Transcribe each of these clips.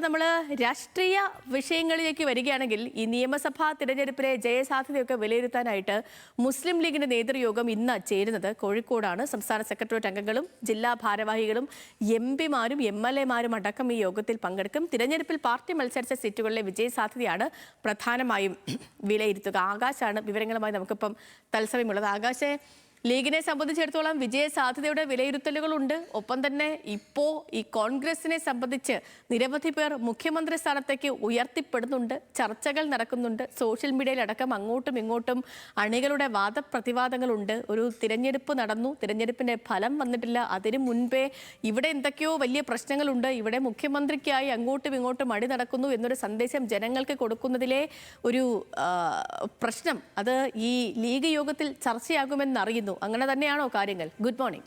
നമ്മൾ രാഷ്ട്രീയ വിഷയങ്ങളിലേക്ക് വരികയാണെങ്കിൽ ഈ നിയമസഭാ തിരഞ്ഞെടുപ്പിലെ ജയസാധ്യതയൊക്കെ വിലയിരുത്താനായിട്ട് മുസ്ലിം ലീഗിന്റെ നേതൃയോഗം ഇന്ന് ചേരുന്നത് കോഴിക്കോടാണ്. സംസ്ഥാന സെക്രട്ടേറിയറ്റ് അംഗങ്ങളും ജില്ലാ ഭാരവാഹികളും എംപിമാരും MLA-മാരും അടക്കം ഈ യോഗത്തിൽ പങ്കെടുക്കും. തിരഞ്ഞെടുപ്പിൽ പാർട്ടി മത്സരിച്ച സീറ്റുകളിലെ വിജയസാധ്യതയാണ് പ്രധാനമായും വിലയിരുത്തുക. ആകാശാണ് വിവരങ്ങളുമായി നമുക്കിപ്പം തത്സമയമുള്ളത്. ആകാശെ, ലീഗിനെ സംബന്ധിച്ചിടത്തോളം വിജയസാധ്യതയുടെ വിലയിരുത്തലുകളുണ്ട്. ഒപ്പം തന്നെ ഇപ്പോൾ ഈ കോൺഗ്രസിനെ സംബന്ധിച്ച് നിരവധി പേർ മുഖ്യമന്ത്രി സ്ഥാനത്തേക്ക് ഉയർത്തിപ്പെടുന്നുണ്ട്, ചർച്ചകൾ നടക്കുന്നുണ്ട്. സോഷ്യൽ മീഡിയയിലടക്കം അങ്ങോട്ടും ഇങ്ങോട്ടും അണികളുടെ വാദപ്രതിവാദങ്ങളുണ്ട്. ഒരു തിരഞ്ഞെടുപ്പ് നടന്നു, തിരഞ്ഞെടുപ്പിന്റെ ഫലം വന്നിട്ടില്ല. അതിനു മുൻപേ ഇവിടെ എന്തൊക്കെയോ വലിയ പ്രശ്നങ്ങളുണ്ട്, ഇവിടെ മുഖ്യമന്ത്രിക്കായി അങ്ങോട്ടും ഇങ്ങോട്ടും അടി നടക്കുന്നു എന്നൊരു സന്ദേശം ജനങ്ങൾക്ക് കൊടുക്കുന്നതിലെ ഒരു പ്രശ്നം അത് ഈ ലീഗ് യോഗത്തിൽ ചർച്ചയാകുമെന്നറിയുന്നു. അങ്ങനെ തന്നെയാണോ കാര്യങ്ങൾ? Good morning.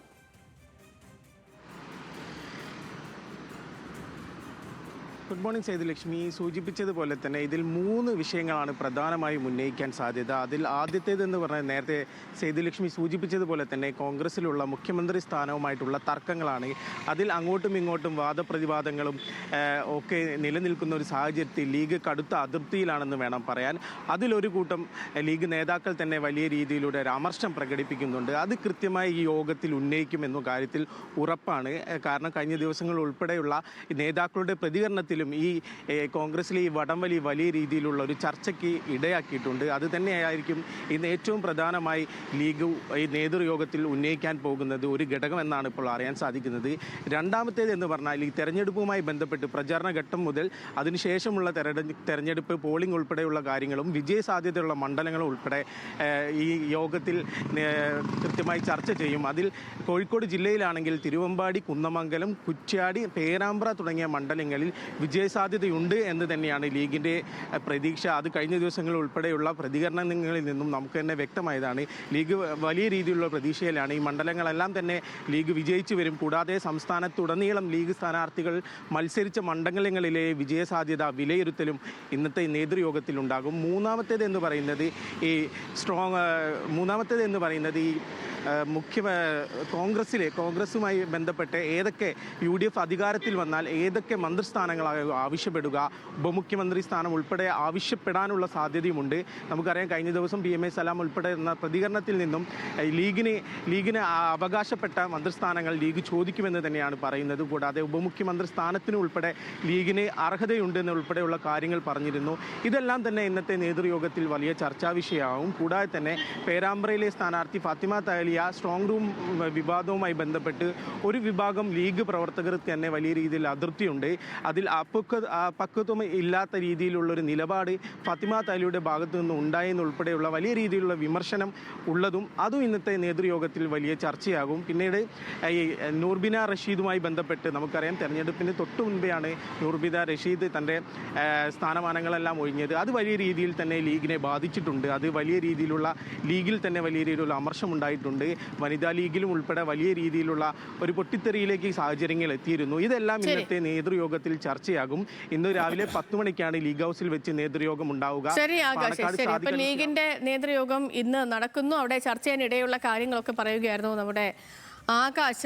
Good morning Sethulakshmi. സൂചിപ്പിച്ചതുപോലെ തന്നെ ഇതിൽ 3 വിഷയങ്ങളാണ് പ്രധാനമായും ഉന്നയിക്കാൻ സാധ്യത. അതിൽ ആദ്യത്തേതെന്ന് പറഞ്ഞാൽ നേരത്തെ സേതുലക്ഷ്മി സൂചിപ്പിച്ചതുപോലെ തന്നെ കോൺഗ്രസിലുള്ള മുഖ്യമന്ത്രി സ്ഥാനവുമായിട്ടുള്ള തർക്കങ്ങളാണ്. അതിൽ അങ്ങോട്ടും ഇങ്ങോട്ടും വാദപ്രതിവാദങ്ങളും ഒക്കെ നിലനിൽക്കുന്ന ഒരു സാഹചര്യത്തിൽ ലീഗ് കടുത്ത അതിർത്തിയിലാണെന്ന് വേണം പറയാൻ. അതിലൊരു കൂട്ടം ലീഗ് നേതാക്കൾ തന്നെ വലിയ രീതിയിലൂടെ ഒരു അമർഷം പ്രകടിപ്പിക്കുന്നുണ്ട്. അത് കൃത്യമായി ഈ യോഗത്തിൽ ഉന്നയിക്കുമെന്ന കാര്യത്തിൽ ഉറപ്പാണ്. കാരണം കഴിഞ്ഞ ദിവസങ്ങൾ ഉൾപ്പെടെയുള്ള നേതാക്കളുടെ പ്രതികരണത്തിൽ ഈ കോൺഗ്രസിലെ ഈ വടംവലി വലിയ രീതിയിലുള്ള ഒരു ചർച്ചയ്ക്ക് ഇടയാക്കിയിട്ടുണ്ട്. അത് തന്നെയായിരിക്കും ഇന്ന് ഏറ്റവും പ്രധാനമായി ലീഗ് ഈ നേതൃയോഗത്തിൽ ഉന്നയിക്കാൻ പോകുന്നത് ഒരു ഘടകമെന്നാണ് ഇപ്പോൾ അറിയാൻ സാധിക്കുന്നത്. രണ്ടാമത്തേത് എന്ന് പറഞ്ഞാൽ ഈ തെരഞ്ഞെടുപ്പുമായി ബന്ധപ്പെട്ട് പ്രചാരണ ഘട്ടം മുതൽ അതിനുശേഷമുള്ള തെരഞ്ഞെടുപ്പ് പോളിംഗ് ഉൾപ്പെടെയുള്ള കാര്യങ്ങളും വിജയസാധ്യതയുള്ള മണ്ഡലങ്ങളും ഉൾപ്പെടെ ഈ യോഗത്തിൽ കൃത്യമായി ചർച്ച ചെയ്യും. അതിൽ കോഴിക്കോട് ജില്ലയിലാണെങ്കിൽ തിരുവമ്പാടി, കുന്നമംഗലം, കുറ്റ്യാടി, പേരാമ്പ്ര തുടങ്ങിയ മണ്ഡലങ്ങളിൽ വിജയസാധ്യതയുണ്ട് എന്ന് തന്നെയാണ് ലീഗിൻ്റെ പ്രതീക്ഷ. അത് കഴിഞ്ഞ ദിവസങ്ങളിൽ ഉൾപ്പെടെയുള്ള പ്രതികരണങ്ങളിൽ നിന്നും നമുക്ക് തന്നെ വ്യക്തമായതാണ്. ലീഗ് വലിയ രീതിയിലുള്ള പ്രതീക്ഷയിലാണ്. ഈ മണ്ഡലങ്ങളെല്ലാം തന്നെ ലീഗ് വിജയിച്ചു വരും. കൂടാതെ സംസ്ഥാനത്തുടനീളം ലീഗ് സ്ഥാനാർത്ഥികൾ മത്സരിച്ച മണ്ഡലങ്ങളിലെ വിജയസാധ്യത വിലയിരുത്തലും ഇന്നത്തെ നേതൃയോഗത്തിലുണ്ടാകും. മൂന്നാമത്തേത് എന്ന് പറയുന്നത് ഈ കോൺഗ്രസുമായി ബന്ധപ്പെട്ട് ഏതൊക്കെ UDF അധികാരത്തിൽ വന്നാൽ ഏതൊക്കെ മന്ത്രിസ്ഥാനങ്ങളാണ് ആവശ്യപ്പെടുക, ഉപമുഖ്യമന്ത്രി സ്ഥാനം ഉൾപ്പെടെ ആവശ്യപ്പെടാനുള്ള സാധ്യതയുമുണ്ട്. നമുക്കറിയാം കഴിഞ്ഞ ദിവസം PMA സലാം ഉൾപ്പെടെ എന്ന പ്രതികരണത്തിൽ നിന്നും ലീഗിന് അവകാശപ്പെട്ട മന്ത്രിസ്ഥാനങ്ങൾ ലീഗ് ചോദിക്കുമെന്ന് തന്നെയാണ് പറയുന്നത്. കൂടാതെ ഉപമുഖ്യമന്ത്രി സ്ഥാനത്തിന് ഉൾപ്പെടെ ലീഗിന് അർഹതയുണ്ടെന്ന് ഉൾപ്പെടെയുള്ള കാര്യങ്ങൾ പറഞ്ഞിരുന്നു. ഇതെല്ലാം തന്നെ ഇന്നത്തെ നേതൃയോഗത്തിൽ വലിയ ചർച്ചാ വിഷയമാവും. കൂടാതെ തന്നെ പേരാമ്പ്രയിലെ സ്ഥാനാർത്ഥി ഫാത്തിമ താലിയ സ്ട്രോങ് റൂം വിവാദവുമായി ബന്ധപ്പെട്ട് ഒരു വിഭാഗം ലീഗ് പ്രവർത്തകർക്ക് തന്നെ വലിയ രീതിയിൽ അതൃപ്തിയുണ്ട്. അതിൽ പക്വത്വം ഇല്ലാത്ത രീതിയിലുള്ളൊരു നിലപാട് ഫാത്തിമ താലിയുടെ ഭാഗത്തു നിന്ന് ഉണ്ടായെന്നുൾപ്പെടെയുള്ള വലിയ രീതിയിലുള്ള വിമർശനം ഉള്ളതും അതും ഇന്നത്തെ നേതൃയോഗത്തിൽ വലിയ ചർച്ചയാകും. പിന്നീട് ഈ നൂർബിന റഷീദുമായി ബന്ധപ്പെട്ട് നമുക്കറിയാം തെരഞ്ഞെടുപ്പിന് തൊട്ടു മുൻപെയാണ് നൂർബിന റഷീദ് തൻ്റെ സ്ഥാനമാനങ്ങളെല്ലാം ഒഴിഞ്ഞത്. അത് വലിയ രീതിയിൽ തന്നെ ലീഗിനെ ബാധിച്ചിട്ടുണ്ട്. അത് വലിയ രീതിയിലുള്ള ലീഗിൽ തന്നെ വലിയ രീതിയിലുള്ള അമർശമുണ്ടായിട്ടുണ്ട്. വനിതാ ലീഗിലും ഉൾപ്പെടെ വലിയ രീതിയിലുള്ള ഒരു പൊട്ടിത്തെറിയിലേക്ക് സാഹചര്യങ്ങൾ എത്തിയിരുന്നു. ഇതെല്ലാം ഇന്നത്തെ നേതൃയോഗത്തിൽ ചർച്ചയാകും. ഇന്ന് രാവിലെ 10 മണിക്കാണ് ലീഗ് ഹൗസിൽ വെച്ച് നേതൃയോഗം ഉണ്ടാവുക. ലീഗിന്റെ നേതൃയോഗം ഇന്ന് നടക്കുന്നു. അവിടെ ചർച്ച ചെയ്യാനിടയുള്ള കാര്യങ്ങളൊക്കെ പറയുകയായിരുന്നു നമ്മുടെ ആകാശ്.